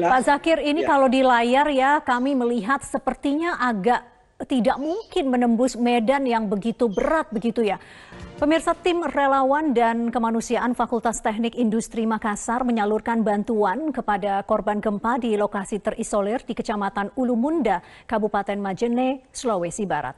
Pak Zakir, ini Ya. kalau di layar ya kami melihat sepertinya agak tidak mungkin menembus medan yang begitu berat begitu ya. Pemirsa, tim relawan dan kemanusiaan Fakultas Teknik Industri Makassar menyalurkan bantuan kepada korban gempa di lokasi terisolir di Kecamatan Ulu Munda, Kabupaten Majene, Sulawesi Barat.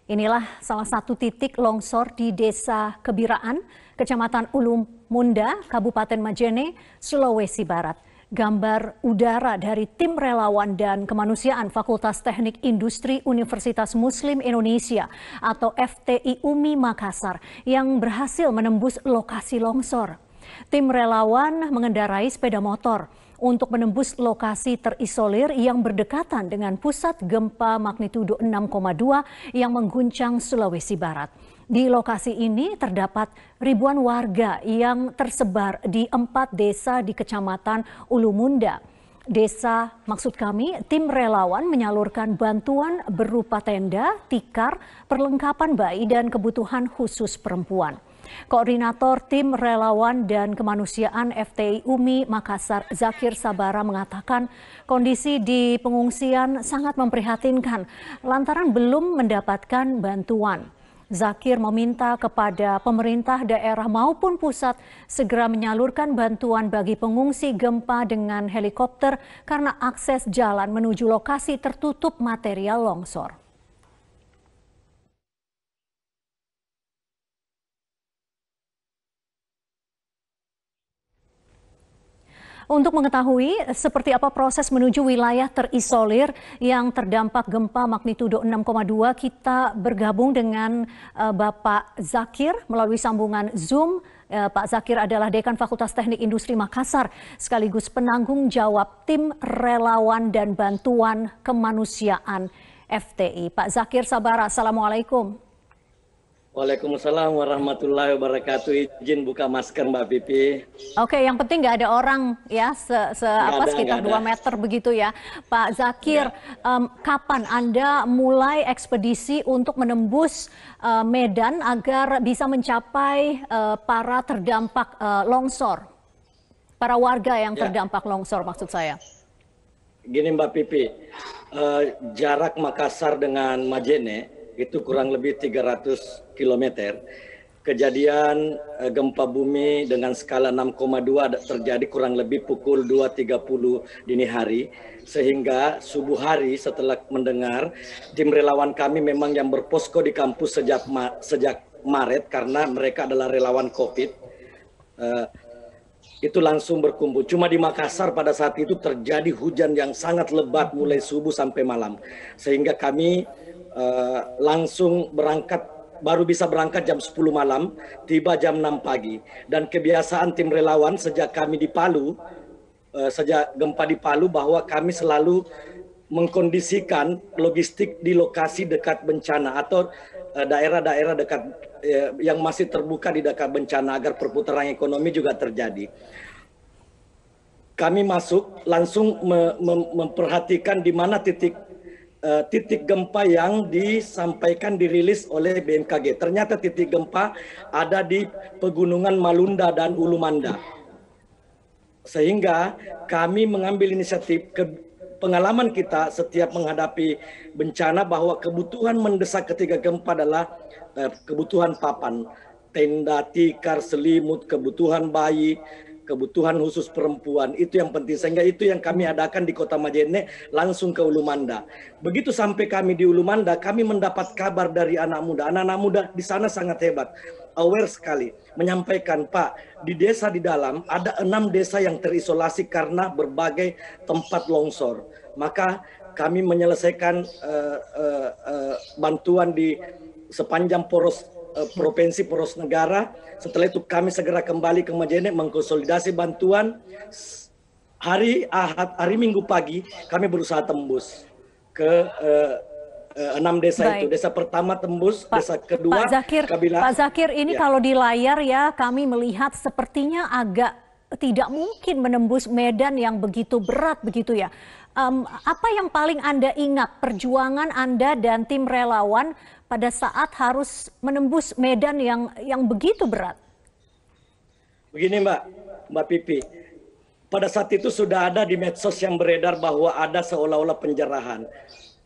Inilah salah satu titik longsor di Desa Kebiraan, Kecamatan Ulu Munda, Kabupaten Majene, Sulawesi Barat. Gambar udara dari tim relawan dan kemanusiaan Fakultas Teknik Industri Universitas Muslim Indonesia atau FTI UMI Makassar yang berhasil menembus lokasi longsor. Tim relawan mengendarai sepeda motor untuk menembus lokasi terisolir yang berdekatan dengan pusat gempa magnitudo 6,2 yang mengguncang Sulawesi Barat. Di lokasi ini terdapat ribuan warga yang tersebar di 4 desa di Kecamatan Ulu Munda. Maksud kami, tim relawan menyalurkan bantuan berupa tenda, tikar, perlengkapan bayi dan kebutuhan khusus perempuan. Koordinator Tim Relawan dan Kemanusiaan FTI UMI Makassar, Zakir Sabara, mengatakan kondisi di pengungsian sangat memprihatinkan lantaran belum mendapatkan bantuan. Zakir meminta kepada pemerintah daerah maupun pusat segera menyalurkan bantuan bagi pengungsi gempa dengan helikopter karena akses jalan menuju lokasi tertutup material longsor. Untuk mengetahui seperti apa proses menuju wilayah terisolir yang terdampak gempa magnitudo 6,2, kita bergabung dengan Bapak Zakir melalui sambungan Zoom. Pak Zakir adalah Dekan Fakultas Teknik Industri Makassar sekaligus penanggung jawab Tim Relawan dan Bantuan Kemanusiaan FTI. Pak Zakir Sabara, Assalamualaikum. Waalaikumsalam warahmatullahi wabarakatuh. Izin buka masker Mbak Pipi. Oke, yang penting nggak ada orang ya, sekitar 2 meter begitu ya. Pak Zakir, kapan Anda mulai ekspedisi untuk menembus medan agar bisa mencapai para terdampak longsor? Para warga yang terdampak longsor maksud saya. Gini Mbak Pipi, jarak Makassar dengan Majene itu kurang lebih 300 km. Kejadian gempa bumi dengan skala 6,2 terjadi kurang lebih pukul 2.30 dini hari. Sehingga subuh hari setelah mendengar, tim relawan kami memang yang berposko di kampus sejak Maret karena mereka adalah relawan COVID. Itu langsung berkumpul. Cuma di Makassar pada saat itu terjadi hujan yang sangat lebat mulai subuh sampai malam. Sehingga kami langsung baru bisa berangkat jam 10 malam, tiba jam 6 pagi. Dan kebiasaan tim relawan sejak kami di Palu, sejak gempa di Palu, bahwa kami selalu mengkondisikan logistik di lokasi dekat bencana atau daerah-daerah dekat yang masih terbuka di dekat bencana agar perputaran ekonomi juga terjadi. Kami masuk langsung memperhatikan di mana titik gempa yang disampaikan dirilis oleh BMKG. Ternyata titik gempa ada di pegunungan Malunda dan Ulu Manda. Sehingga kami mengambil inisiatif, pengalaman kita setiap menghadapi bencana bahwa kebutuhan mendesak ketika gempa adalah kebutuhan papan, tenda, tikar, selimut, kebutuhan bayi, kebutuhan khusus perempuan, itu yang penting. Sehingga itu yang kami adakan di Kota Majene langsung ke Ulu Manda. Begitu sampai kami di Ulu Manda, kami mendapat kabar dari anak muda. Anak-anak muda di sana sangat hebat, aware sekali, menyampaikan, Pak, di desa di dalam ada 6 desa yang terisolasi karena berbagai tempat longsor. Maka kami menyelesaikan bantuan di sepanjang provinsi poros negara. Setelah itu kami segera kembali ke Majene mengkonsolidasi bantuan. Hari Minggu pagi kami berusaha tembus ke 6 desa. Baik. Itu desa pertama tembus, desa kedua Pak Zakir, ini kalau di layar ya kami melihat sepertinya agak tidak mungkin menembus medan yang begitu berat begitu ya. Apa yang paling Anda ingat perjuangan Anda dan tim relawan pada saat harus menembus medan yang begitu berat? Begini Mbak Pipi, pada saat itu sudah ada di medsos yang beredar bahwa ada seolah-olah penjarahan.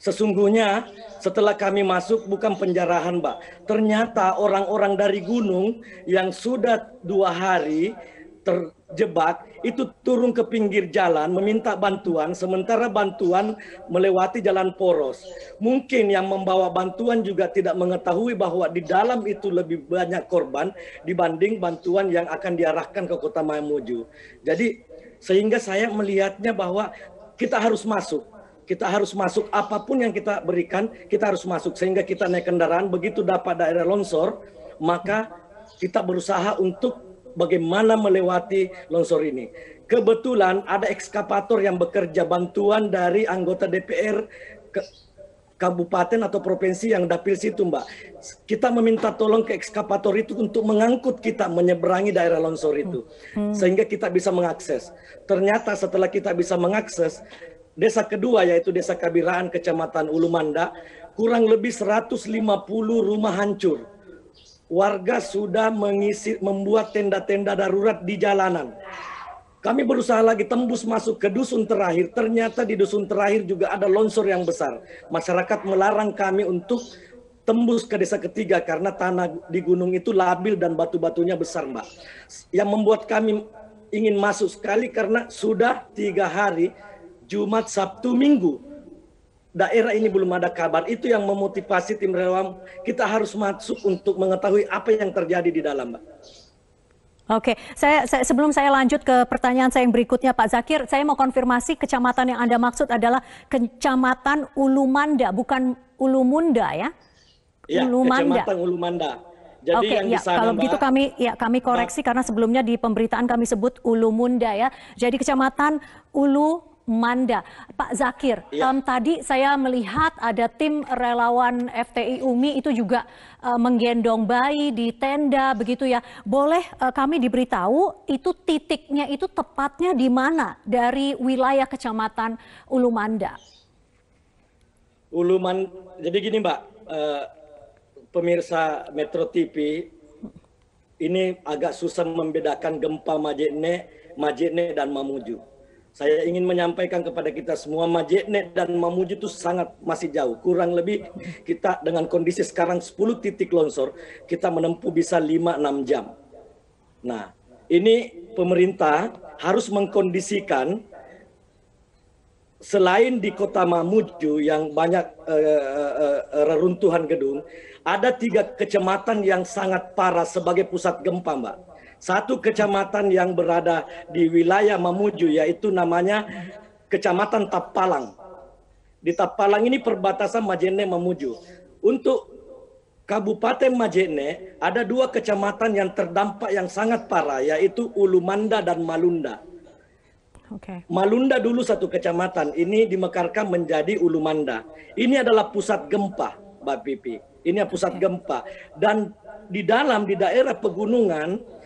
Sesungguhnya setelah kami masuk bukan penjarahan, Mbak. Ternyata orang-orang dari gunung yang sudah 2 hari terjebak itu turun ke pinggir jalan meminta bantuan, sementara bantuan melewati jalan poros. Mungkin yang membawa bantuan juga tidak mengetahui bahwa di dalam itu lebih banyak korban dibanding bantuan yang akan diarahkan ke Kota Mamuju. Jadi sehingga saya melihatnya bahwa kita harus masuk. Kita harus masuk, apapun yang kita berikan, kita harus masuk. Sehingga kita naik kendaraan, begitu dapat daerah longsor, maka kita berusaha untuk bagaimana melewati longsor ini. Kebetulan ada ekskavator yang bekerja, bantuan dari anggota DPR kabupaten atau provinsi yang dapil situ, Mbak. Kita meminta tolong ke ekskavator itu untuk mengangkut kita menyeberangi daerah longsor itu. Sehingga kita bisa mengakses. Ternyata setelah kita bisa mengakses, desa kedua yaitu Desa Kabiraan, Kecamatan Ulumanda, kurang lebih 150 rumah hancur. Warga sudah membuat tenda-tenda darurat di jalanan. Kami berusaha lagi tembus masuk ke dusun terakhir. Ternyata di dusun terakhir juga ada longsor yang besar. Masyarakat melarang kami untuk tembus ke desa ketiga karena tanah di gunung itu labil dan batu-batunya besar, Mbak. Yang membuat kami ingin masuk sekali karena sudah 3 hari, Jumat, Sabtu, Minggu, daerah ini belum ada kabar. Itu yang memotivasi tim relawan, kita harus masuk untuk mengetahui apa yang terjadi di dalam, Mbak. Oke, sebelum saya lanjut ke pertanyaan saya yang berikutnya, Pak Zakir, saya mau konfirmasi kecamatan yang Anda maksud adalah Kecamatan Ulumanda, bukan Ulumunda ya? Iya, Ulumanda. Kecamatan Ulumanda. Jadi Oke, yang di sana, kalau Mbak, begitu kami koreksi karena sebelumnya di pemberitaan kami sebut Ulumunda ya. Jadi Kecamatan Ulumanda. Pak Zakir, tadi saya melihat ada tim relawan FTI UMI itu juga menggendong bayi di tenda begitu ya. Boleh kami diberitahu itu titiknya itu tepatnya di mana dari wilayah Kecamatan Ulumanda? Jadi gini, Mbak, pemirsa Metro TV, ini agak susah membedakan gempa Majene dan Mamuju. Saya ingin menyampaikan kepada kita semua, Majene dan Mamuju itu sangat masih jauh. Kurang lebih kita dengan kondisi sekarang 10 titik longsor, kita menempuh bisa 5-6 jam. Nah, ini pemerintah harus mengkondisikan, selain di Kota Mamuju yang banyak reruntuhan gedung, ada 3 kecamatan yang sangat parah sebagai pusat gempa, Mbak. Satu kecamatan yang berada di wilayah Mamuju yaitu namanya Kecamatan Tapalang. Di Tapalang ini perbatasan Majene Mamuju. Untuk Kabupaten Majene ada 2 kecamatan yang terdampak yang sangat parah yaitu Ulumanda dan Malunda. Malunda dulu satu kecamatan, ini dimekarkan menjadi Ulumanda. Ini adalah pusat gempa, Mbak Pipi. Ini pusat gempa. Dan di daerah pegunungan,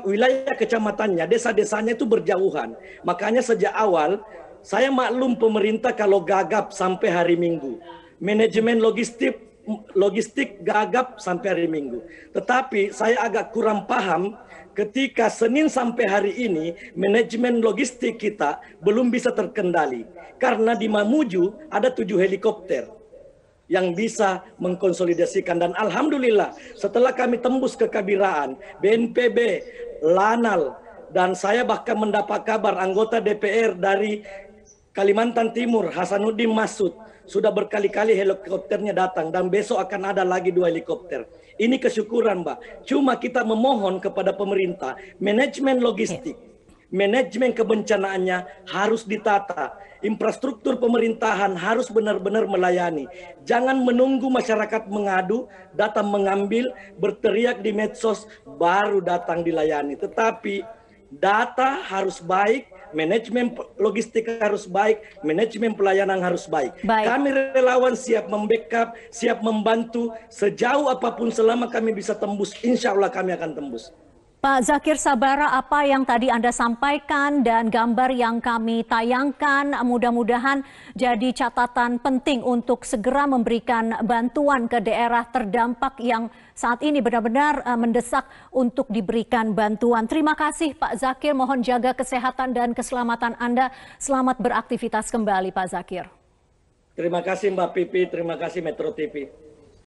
wilayah kecamatannya, desa-desanya itu berjauhan. Makanya sejak awal, saya maklum pemerintah kalau gagap sampai hari Minggu. Manajemen logistik gagap sampai hari Minggu. Tetapi saya agak kurang paham ketika Senin sampai hari ini manajemen logistik kita belum bisa terkendali. Karena di Mamuju ada 7 helikopter yang bisa mengkonsolidasikan. Dan alhamdulillah setelah kami tembus ke Kabiraan, BNPB, Lanal, dan saya bahkan mendapat kabar anggota DPR dari Kalimantan Timur, Hasanuddin Masud, sudah berkali-kali helikopternya datang dan besok akan ada lagi 2 helikopter. Ini kesyukuran, Mbak. Cuma kita memohon kepada pemerintah, manajemen logistik, manajemen kebencanaannya harus ditata. Infrastruktur pemerintahan harus benar-benar melayani. Jangan menunggu masyarakat mengadu, datang mengambil, berteriak di medsos, baru datang dilayani. Tetapi data harus baik, manajemen logistik harus baik, manajemen pelayanan harus baik. Kami relawan siap membackup, siap membantu sejauh apapun selama kami bisa tembus. Insya Allah kami akan tembus. Pak Zakir Sabara, apa yang tadi Anda sampaikan dan gambar yang kami tayangkan mudah-mudahan jadi catatan penting untuk segera memberikan bantuan ke daerah terdampak yang saat ini benar-benar mendesak untuk diberikan bantuan. Terima kasih Pak Zakir, mohon jaga kesehatan dan keselamatan Anda. Selamat beraktivitas kembali Pak Zakir. Terima kasih Mbak Pipi, terima kasih Metro TV.